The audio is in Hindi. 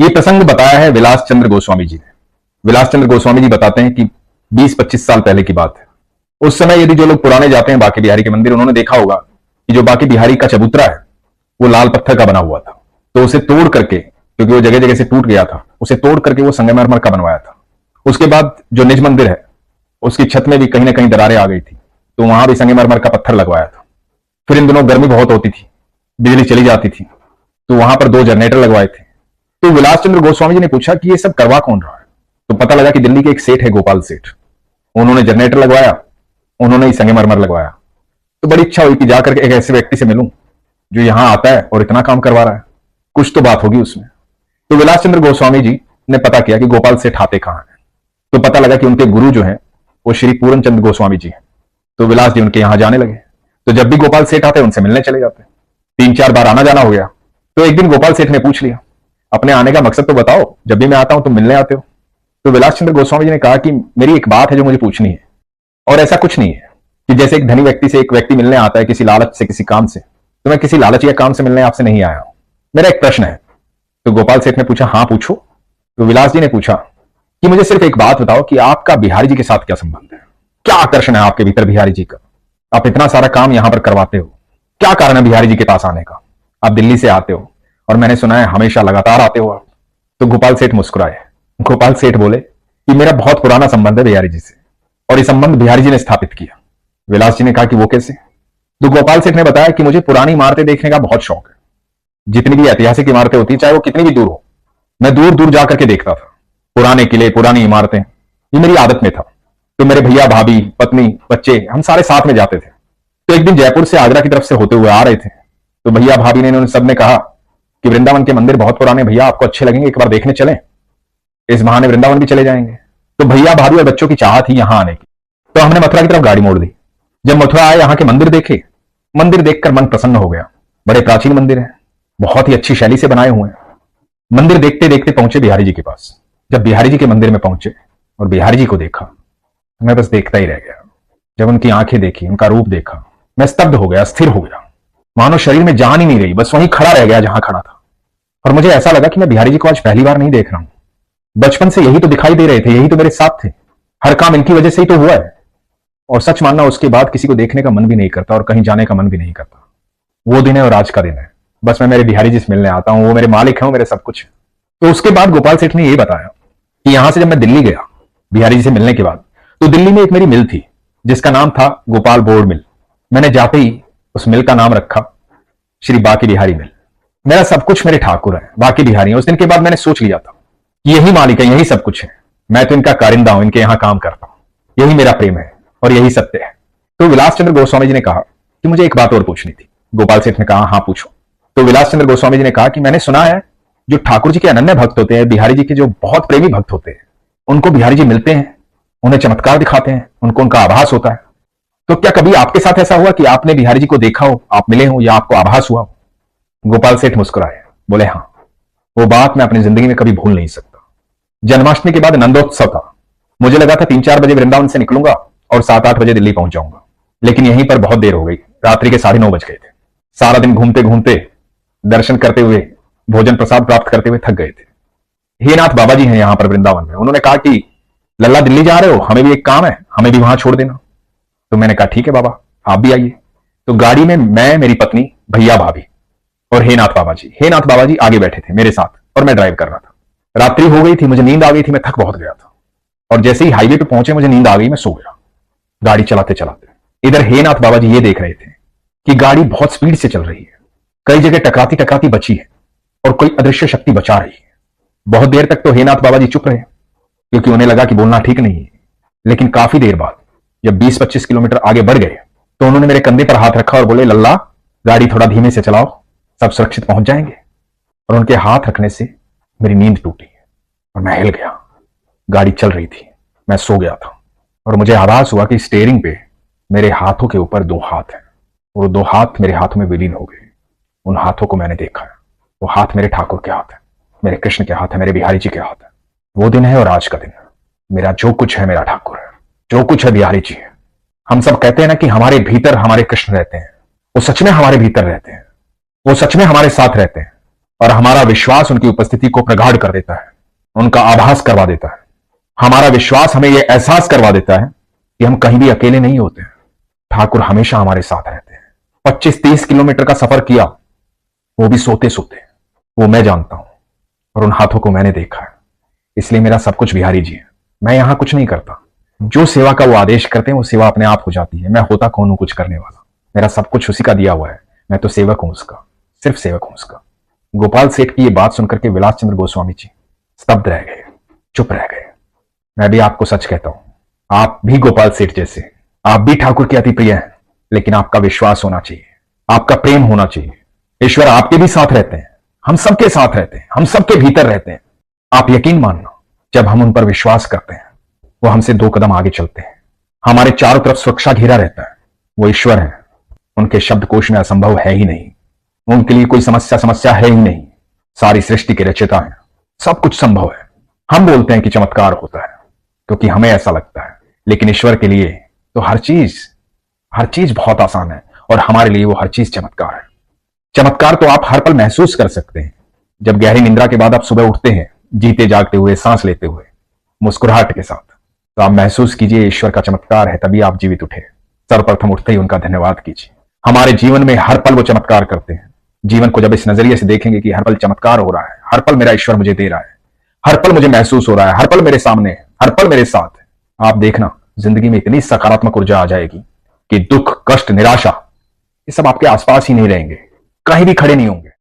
ये प्रसंग बताया है विलास चंद्र गोस्वामी जी ने। विलास चंद्र गोस्वामी जी बताते हैं कि 20-25 साल पहले की बात है। उस समय यदि जो लोग पुराने जाते हैं बांके बिहारी के मंदिर, उन्होंने देखा होगा कि जो बांके बिहारी का चबूतरा है वो लाल पत्थर का बना हुआ था। तो उसे तोड़ करके, क्योंकि वो जगह जगह से टूट गया था, उसे तोड़ करके वो संगमरमर का बनवाया था। उसके बाद जो निज मंदिर है उसकी छत में भी कहीं ना कहीं दरारें आ गई थी, तो वहां भी संगमरमर का पत्थर लगवाया था। फिर इन दिनों गर्मी बहुत होती थी, बिजली चली जाती थी, तो वहां पर 2 जनरेटर लगवाए थे। तो विलास चंद्र गोस्वामी जी ने पूछा कि ये सब करवा कौन रहा है। तो पता लगा कि दिल्ली के एक सेठ है, गोपाल सेठ, उन्होंने जनरेटर लगवाया, उन्होंने ही संगमरमर लगवाया। तो बड़ी इच्छा हुई कि जाकर एक ऐसे व्यक्ति से मिलूं जो यहां आता है और इतना काम करवा रहा है, कुछ तो बात होगी उसमें। तो विलास चंद्र गोस्वामी जी ने पता किया कि गोपाल सेठ आते कहां है। तो पता लगा कि उनके गुरु जो है वो श्री पूरन चंद्र गोस्वामी जी हैं। तो विलास जी उनके यहां जाने लगे। तो जब भी गोपाल सेठ आते उनसे मिलने चले जाते। 3-4 बार आना जाना हो गया। तो एक दिन गोपाल सेठ ने पूछ लिया, अपने आने का मकसद तो बताओ, जब भी मैं आता हूं तुम मिलने आते हो। तो विलास चंद्र गोस्वामी जी ने कहा कि मेरी एक बात है जो मुझे पूछनी है, और ऐसा कुछ नहीं है कि जैसे एक धनी व्यक्ति से एक व्यक्ति मिलने आता है किसी लालच से, किसी काम से, तो मैं किसी लालच या काम से मिलने आपसे नहीं आया हूं, मेरा एक प्रश्न है। तो गोपाल सेठ ने पूछा, हाँ पूछो। तो विलास जी ने पूछा कि मुझे सिर्फ एक बात बताओ कि आपका बिहारी जी के साथ क्या संबंध है, क्या आकर्षण है आपके भीतर बिहारी जी का, आप इतना सारा काम यहां पर करवाते हो, क्या कारण है बिहारी जी के पास आने का, आप दिल्ली से आते हो और मैंने सुना है हमेशा लगातार आते हो आप। तो गोपाल सेठ मुस्कुराए। गोपाल सेठ बोले कि मेरा बहुत पुराना संबंध है बिहारी जी से, और ये संबंध बिहारी जी ने स्थापित किया। विलास जी ने कहा कि वो कैसे। तो गोपाल सेठ ने बताया कि मुझे पुरानी इमारतें देखने का बहुत शौक है। जितनी भी ऐतिहासिक इमारतें होती, चाहे वो कितनी भी दूर हो, मैं दूर दूर जाकर के देखता था। पुराने किले, पुरानी इमारतें, ये मेरी आदत में था। तो मेरे भैया, भाभी, पत्नी, बच्चे, हम सारे साथ में जाते थे। तो एक दिन जयपुर से आगरा की तरफ से होते हुए आ रहे थे। तो भैया भाभी ने, इन्होंने सबने कहा कि वृंदावन के मंदिर बहुत पुराने भैया, आपको अच्छे लगेंगे, एक बार देखने चलें, इस बहाने वृंदावन भी चले जाएंगे। तो भैया भाभी और बच्चों की चाह थी यहां आने की। तो हमने मथुरा की तरफ गाड़ी मोड़ दी। जब मथुरा आए, यहां के मंदिर देखे, मंदिर देखकर मन प्रसन्न हो गया। बड़े प्राचीन मंदिर हैं, बहुत ही अच्छी शैली से बनाए हुए हैं। मंदिर देखते देखते पहुंचे बिहारी जी के पास। जब बिहारी जी के मंदिर में पहुंचे और बिहारी जी को देखा, मैं बस देखता ही रह गया। जब उनकी आंखें देखी, उनका रूप देखा, मैं स्तब्ध हो गया, स्थिर हो गया, मानो शरीर में जान ही नहीं रही, बस वहीं खड़ा रह गया जहां खड़ा था। और मुझे ऐसा लगा कि मैं बिहारी जी को आज पहली बार नहीं देख रहा हूं। बचपन से यही तो दिखाई दे रहे थे, यही तो मेरे साथ थे, हर काम इनकी वजह से ही तो हुआ है। और सच मानना, उसके बाद किसी को देखने का मन भी नहीं करता और कहीं जाने का मन भी नहीं करता। वो दिन है और आज का दिन है, बस मैं मेरे बिहारी जी से मिलने आता हूं, वो मेरे मालिक हैं, वो मेरे सब कुछ है। तो उसके बाद गोपाल सेठ ने यह बताया कि यहां से जब मैं दिल्ली गया बिहारी जी से मिलने के बाद, तो दिल्ली में एक मेरी मिल थी जिसका नाम था गोपाल बोर्ड मिल। मैंने जाते ही उस मिल का नाम रखा श्री बांके बिहारी मिल। मेरा सब कुछ मेरे ठाकुर है, बांके बिहारी है। उस दिन के बाद मैंने सोच लिया था कि यही मालिक है, यही सब कुछ है, मैं तो इनका कारिंदा हूं, इनके यहां काम करता हूं, यही मेरा प्रेम है और यही सत्य है। तो विलास चंद्र गोस्वामी जी ने कहा कि मुझे एक बात और पूछनी थी। गोपाल सेठ ने कहा, हाँ पूछो। तो विलास चंद्र गोस्वामी जी ने कहा कि मैंने सुना है जो ठाकुर जी के अनन्य भक्त होते हैं, बिहारी जी के जो बहुत प्रेमी भक्त होते हैं, उनको बिहारी जी मिलते हैं, उन्हें चमत्कार दिखाते हैं, उनको उनका आभास होता है। तो क्या कभी आपके साथ ऐसा हुआ कि आपने बिहारी जी को देखा हो, आप मिले हो या आपको आभास हुआ हो? गोपाल सेठ मुस्कुराए, बोले हाँ, वो बात मैं अपनी जिंदगी में कभी भूल नहीं सकता। जन्माष्टमी के बाद नंदोत्सव था। मुझे लगा था 3-4 बजे वृंदावन से निकलूंगा और 7-8 बजे दिल्ली पहुंच जाऊंगा, लेकिन यहीं पर बहुत देर हो गई, रात्रि के 9:30 बज गए थे। सारा दिन घूमते घूमते, दर्शन करते हुए, भोजन प्रसाद प्राप्त करते हुए थक गए थे। हे नाथ बाबा जी हैं यहां पर वृंदावन में, उन्होंने कहा कि लल्ला दिल्ली जा रहे हो, हमें भी एक काम है, हमें भी वहां छोड़ देना। तो मैंने कहा ठीक है बाबा, आप भी आइए। तो गाड़ी में मैं, मेरी पत्नी, भैया भाभी और हे नाथ बाबा जी, हे नाथ बाबा जी आगे बैठे थे मेरे साथ और मैं ड्राइव कर रहा था। रात्रि हो गई थी, मुझे नींद आ गई थी, मैं थक बहुत गया था, और जैसे ही हाईवे पे पहुंचे मुझे नींद आ गई, मैं सो गया गाड़ी चलाते चलाते। इधर हे नाथ बाबा जी ये देख रहे थे कि गाड़ी बहुत स्पीड से चल रही है, कई जगह टकराती टकराती बची है और कोई अदृश्य शक्ति बचा रही है। बहुत देर तक तो हे नाथ बाबा जी चुप रहे, क्योंकि उन्हें लगा कि बोलना ठीक नहीं है। लेकिन काफी देर बाद जब 20-25 किलोमीटर आगे बढ़ गए, तो उन्होंने मेरे कंधे पर हाथ रखा और बोले, लल्ला गाड़ी थोड़ा धीमे से चलाओ, सब सुरक्षित पहुंच जाएंगे। और उनके हाथ रखने से मेरी नींद टूटी और मैं हिल गया। गाड़ी चल रही थी, मैं सो गया था, और मुझे आभास हुआ कि स्टीयरिंग पे मेरे हाथों के ऊपर 2 हाथ हैं, और 2 हाथ मेरे हाथों में विलीन हो गए। उन हाथों को मैंने देखा है, वो हाथ मेरे ठाकुर के हाथ है, मेरे कृष्ण के हाथ है, मेरे बिहारी जी के हाथ है। वो दिन है और आज का दिन है। मेरा जो कुछ है मेरा ठाकुर है, जो कुछ है बिहारी जी है। हम सब कहते हैं ना कि हमारे भीतर हमारे कृष्ण रहते हैं, वो सच में हमारे भीतर रहते हैं, वो सच में हमारे साथ रहते हैं, और हमारा विश्वास उनकी उपस्थिति को प्रगाढ़ कर देता है, उनका आभास करवा देता है। हमारा विश्वास हमें यह एहसास करवा देता है कि हम कहीं भी अकेले नहीं होते। ठाकुर हमेशा हमारे साथ रहते हैं। 25-30 किलोमीटर का सफर किया, वो भी सोते सोते, वो मैं जानता हूं, और उन हाथों को मैंने देखा है। इसलिए मेरा सब कुछ बिहारी जी है। मैं यहां कुछ नहीं करता। जो सेवा का वो आदेश करते हैं वो सेवा अपने आप हो जाती है। मैं होता कौन हूं कुछ करने वाला? मेरा सब कुछ उसी का दिया हुआ है। मैं तो सेवक हूं उसका, सिर्फ सेवक हूं उसका। गोपाल सेठ की ये बात सुनकर के विलास चंद्र गोस्वामी जी स्तब्ध रह गए, चुप रह गए। मैं भी आपको सच कहता हूं, आप भी गोपाल सेठ जैसे, आप भी ठाकुर के अति प्रिय हैं, लेकिन आपका विश्वास होना चाहिए, आपका प्रेम होना चाहिए। ईश्वर आपके भी साथ रहते हैं, हम सबके साथ रहते हैं, हम सबके भीतर रहते हैं। आप यकीन मानना, जब हम उन पर विश्वास करते हैं, वो हमसे 2 कदम आगे चलते हैं। हमारे चारों तरफ सुरक्षा घेरा रहता है। वो ईश्वर है, उनके शब्दकोश में असंभव है ही नहीं। उनके लिए कोई समस्या है ही नहीं। सारी सृष्टि के रचयिता हैं, सब कुछ संभव है। हम बोलते हैं कि चमत्कार होता है क्योंकि हमें ऐसा लगता है, लेकिन ईश्वर के लिए तो हर चीज बहुत आसान है, और हमारे लिए वो हर चीज चमत्कार है। चमत्कार तो आप हर पल महसूस कर सकते हैं। जब गहरी निंद्रा के बाद आप सुबह उठते हैं, जीते जागते हुए, सांस लेते हुए, मुस्कुराहट के साथ, तो आप महसूस कीजिए ईश्वर का चमत्कार है, तभी आप जीवित उठे। सर्वप्रथम उठते ही उनका धन्यवाद कीजिए। हमारे जीवन में हर पल वो चमत्कार करते हैं। जीवन को जब इस नजरिए से देखेंगे कि हर पल चमत्कार हो रहा है, हर पल मेरा ईश्वर मुझे दे रहा है, हर पल मुझे महसूस हो रहा है, हर पल मेरे सामने है, हर पल मेरे साथ है, आप देखना जिंदगी में इतनी सकारात्मक ऊर्जा आ जाएगी कि दुख, कष्ट, निराशा, ये सब आपके आसपास ही नहीं रहेंगे, कहीं भी खड़े नहीं होंगे।